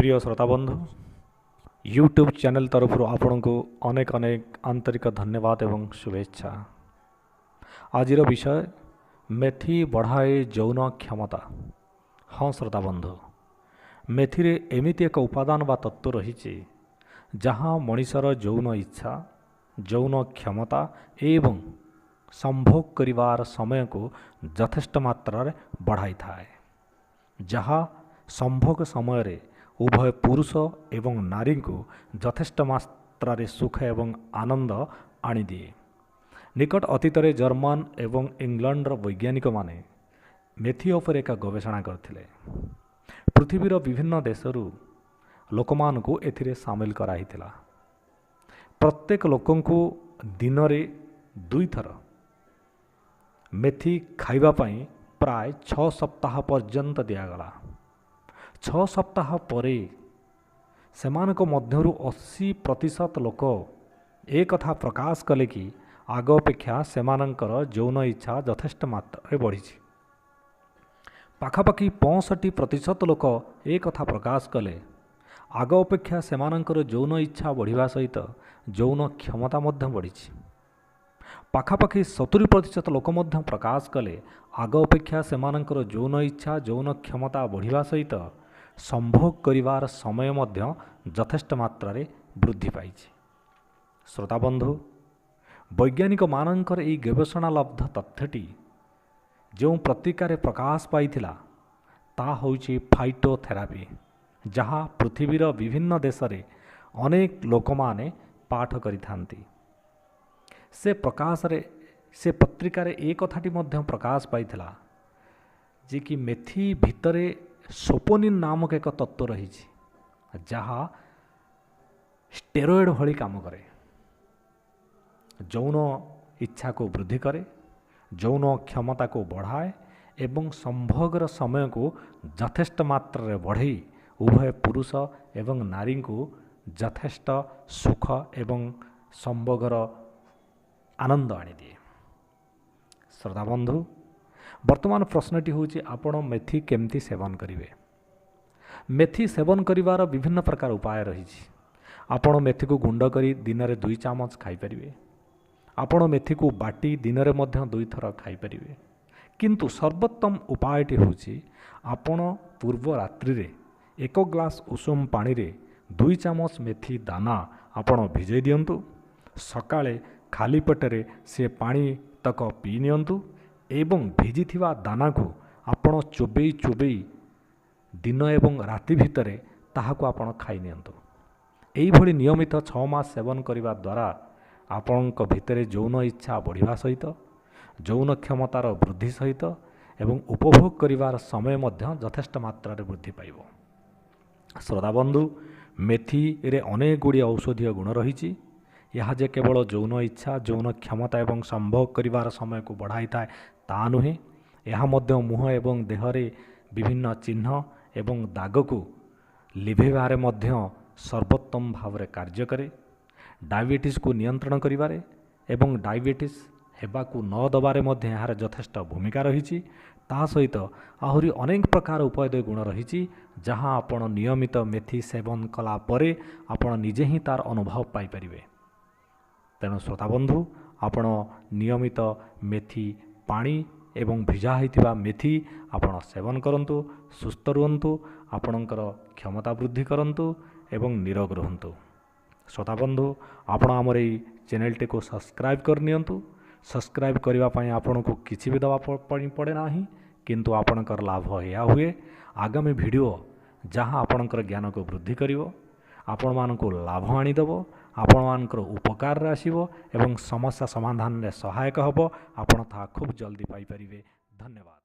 प्रिय श्रोता बंधु यूट्यूब चैनल तरफ आपण को अनेक अनेक आंतरिक धन्यवाद एवं शुभेच्छा। आज विषय मेथी बढ़ाए यौन क्षमता। हाँ श्रोता बंधु, मेथी रे एमिति एक उपादान बा तत्व रही जहाँ मनीषर यौन इच्छा, यौन क्षमता एवं संभोग करिवार समय को यथेष्ट मात्रा बढ़ाई थाए, जहाँ संभोग समय रे उभय पुरुष एवं नारी को यथेष्ट मात्रा सुख एवं आनंद आनी दिए। निकट अतीत जर्मन एवं इंग्लैंड वैज्ञानिक माने मेथी उपर एक गवेषणा करथिले। पृथ्वीर विभिन्न देशरू लोकमान को एथिरे सामिल कराइथिला। प्रत्येक लोकन को दिन रे 2 थर मेथी खाइबा पई प्राय 6 सप्ताह पर्यंत दियागला। 6 सप्ताह परे सेमानक मध्यरु 80% लोक एक कथा प्रकाश कले कि आग अपेक्षा सेमानंकर यौन इच्छा यथेष्ट मात्रा बढ़ी। पाखापाखि 65% लोक एक कथा प्रकाश कले आग अपेक्षा सेमानंकर यौन इच्छा बढ़िबा सहित यौन क्षमता मध्य बढ़ी। पाखापाखि 70% लोक मध्य प्रकाश कले आग अपेक्षा सेमानंकर यौन इच्छा यौन क्षमता बढ़िबा सहित संभोग करिवार समय मध्य यथेष्ट मात्रा वृद्धि पाई। श्रोता बंधु, वैज्ञानिक मानकर एई गवेषणा लब्ध तथ्यटी जो प्रतिकार प्रकाश पाइथिला ता होउछि फाइटोथेरापी, जहाँ पृथ्वीर विभिन्न देश रे अनेक लोक माने पाठ करिथांती। से प्रकाश रे से पत्रिकार एक कथाटी मध्य प्रकाश पाइथिला जे कि मेथी भितरे सोपोनिन नामक एक तत्व रही, जहाँ स्टेरॉयड भली काम करे, यौन इच्छा को वृद्धि करे, यौन क्षमता को बढ़ाए एवं संभोगर समय को यथेष्ट मात्रा बढ़े उभय पुरुष एवं नारी को यथेष्ट सुख एवं संभोगर आनंद आनी दिए। श्रोता बंधु, वर्तमान प्रश्नटी होची आपण मेथी केमती सेवन करिवे। मेथी सेवन करिवार विभिन्न प्रकार उपाय रही। आपण मेथी को गुंड करी दिन में 2 चामच खाई परिवे। आपण मेथी को बाटी दिन में मध्य 2 थर खाई परिवे। किंतु सर्वोत्तम उपायटी होची आपण पूर्व रात्रि रे 1 ग्लास उषुम पानी रे 2 चामच मेथी दाना आपण भिजई दियंतु। सकाळे खाली पेटरे से पानी तक पी नियंतु एवं भिजी थिवा दाना को आपण चोबई चोबई दिन एवं राति भितरे ताहाको आपण खाई नियंतु। एई भली नियमित 6 मास सेवन करिवा द्वारा आपणक भितरे यौन इच्छा बढ़िबा सहित यौन क्षमतार वृद्धि सहित एवं उपभोग करिवार समय मध्य यथेष्ट मात्रा वृद्धि पाइब। श्रोता बंधु, मेथी रे अनेक गुड़ी औषधीय गुण रही। यह जे केवल यौन इच्छा यौन क्षमता एवं संभोग करिवार समय को बढ़ाई थाए ता नुहे, यह मध्य मुह एवं देहरे विभिन्न चिन्ह एवं दाग को लिभेबारे मध्य सर्वोत्तम भावरे कार्य करे। डायबिटीज को नियंत्रण करिवारे एवं डायबिटीज हेबाकू न दबारे मध्य यार यथेष्ट भूमिका रही। ता सहित आहुरी अनेक प्रकार उपादेय गुण रही, जहाँ आपण नियमित मेथी सेवन कला परे आपण निजे ही तार अनुभव पाई परिवे। तेणु श्रोता बंधु, आपण नियमित मेथी पानी एवं भिजा होइतिबा मेथी आपण सेवन करंतु, सुस्थ रुहंतु, आपणकर क्षमता वृद्धि करंतु एवं निरोग रुहंतु। श्रोता बंधु, आपण आमर एई चैनलटी को सब्सक्राइब कर नियंतु। सब्सक्राइब करबा पई आपनको किछि भी दवा पड़े नाही, किंतु आपणकर लाभ या हुए आगामी वीडियो जहाँ आपणकर ज्ञान को वृद्धि करिवो, आपण मानको लाभ आनीदेव, आपण मानकर उपकार आसीबो एवं समस्या समाधान रे सहायक हबो। आपण ता खूब जल्दी पाई परिवे। धन्यवाद।